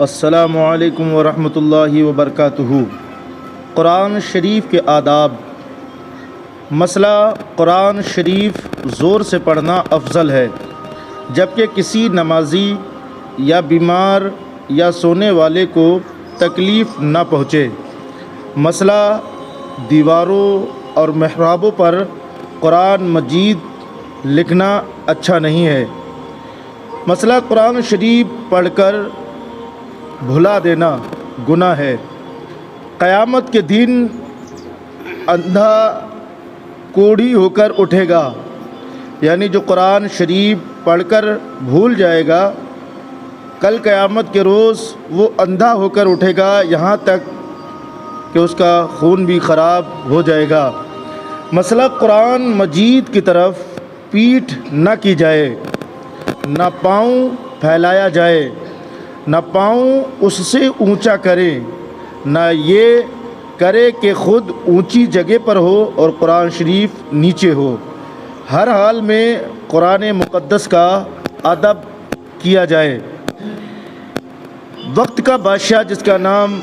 السلام علیکم ورحمۃ اللہ وبرکاتہ۔ قرآن شریف کے آداب۔ مسئلہ قرآن شریف زور سے پڑھنا افضل ہے، جبکہ کسی نمازی یا بیمار یا سونے والے کو تکلیف نہ پہنچے۔ مسئلہ دیواروں اور محرابوں پر قرآن مجید لکھنا اچھا نہیں ہے۔ مسئلہ قرآن شریف پڑھ کر بھلا دینا گناہ ہے۔ قیامت کے دن اندھا کوڑی ہو کر اٹھے گا، یعنی جو قرآن شریف پڑھ کر بھول جائے گا، کل قیامت کے روز وہ اندھا ہو کر اٹھے گا، یہاں تک کہ اس کا خون بھی خراب ہو جائے گا۔ مسئلہ قرآن مجید کی طرف پیٹھ نہ کی جائے، نہ پاؤں پھیلایا جائے، نہ پاؤں اس سے اونچا کرے، نہ یہ کرے کہ خود اونچی جگہ پر ہو اور قرآن شریف نیچے ہو۔ ہر حال میں قرآن مقدس کا ادب کیا جائے۔ وقت کا بادشاہ جس کا نام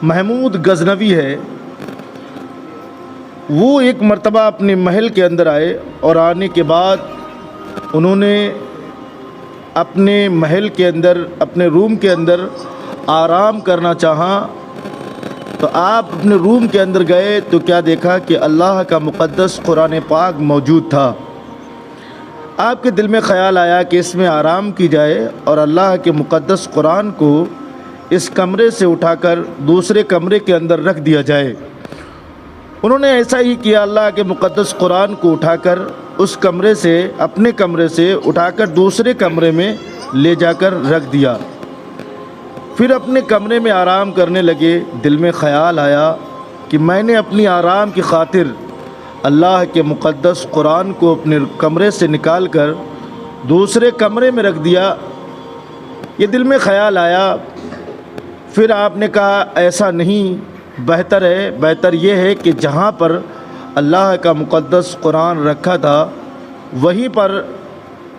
محمود غزنوی ہے، وہ ایک مرتبہ اپنے محل کے اندر آئے اور آنے کے بعد انہوں نے اپنے محل کے اندر، اپنے روم کے اندر آرام کرنا چاہا۔ تو آپ اپنے روم کے اندر گئے تو کیا دیکھا کہ اللہ کا مقدس قرآن پاک موجود تھا۔ آپ کے دل میں خیال آیا کہ اس میں آرام کی جائے اور اللہ کے مقدس قرآن کو اس کمرے سے اٹھا کر دوسرے کمرے کے اندر رکھ دیا جائے۔ انہوں نے ایسا ہی کیا، اللہ کے مقدس قرآن کو اٹھا کر اس کمرے سے، اپنے کمرے سے اٹھا کر دوسرے کمرے میں لے جا کر رکھ دیا۔ پھر اپنے کمرے میں آرام کرنے لگے۔ دل میں خیال آیا کہ میں نے اپنی آرام کی خاطر اللہ کے مقدس قرآن کو اپنے کمرے سے نکال کر دوسرے کمرے میں رکھ دیا۔ یہ دل میں خیال آیا۔ پھر آپ نے کہا ایسا نہیں، بہتر ہے، بہتر یہ ہے کہ جہاں پر اللہ کا مقدس قرآن رکھا تھا وہیں پر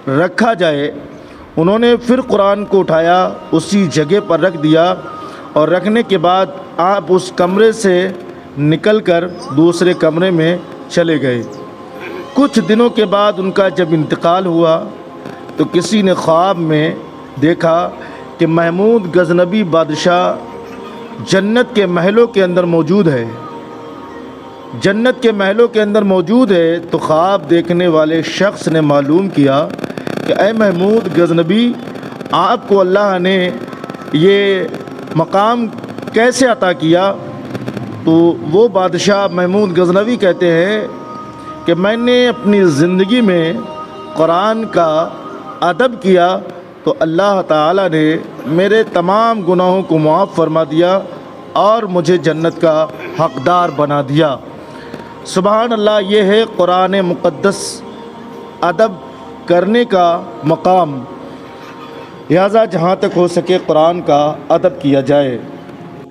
رکھا جائے۔ انہوں نے پھر قرآن کو اٹھایا، اسی جگہ پر رکھ دیا، اور رکھنے کے بعد آپ اس کمرے سے نکل کر دوسرے کمرے میں چلے گئے۔ کچھ دنوں کے بعد ان کا جب انتقال ہوا تو کسی نے خواب میں دیکھا کہ محمود غزنوی بادشاہ جنت کے محلوں کے اندر موجود ہے۔ جنت کے محلوں کے اندر موجود ہے تو خواب دیکھنے والے شخص نے معلوم کیا کہ اے محمود غزنوی، آپ کو اللہ نے یہ مقام کیسے عطا کیا؟ تو وہ بادشاہ محمود غزنوی کہتے ہیں کہ میں نے اپنی زندگی میں قرآن کا ادب کیا تو اللہ تعالیٰ نے میرے تمام گناہوں کو معاف فرما دیا اور مجھے جنت کا حقدار بنا دیا۔ سبحان اللہ، یہ ہے قرآن مقدس ادب کرنے کا مقام۔ لہٰذا جہاں تک ہو سکے قرآن کا ادب کیا جائے۔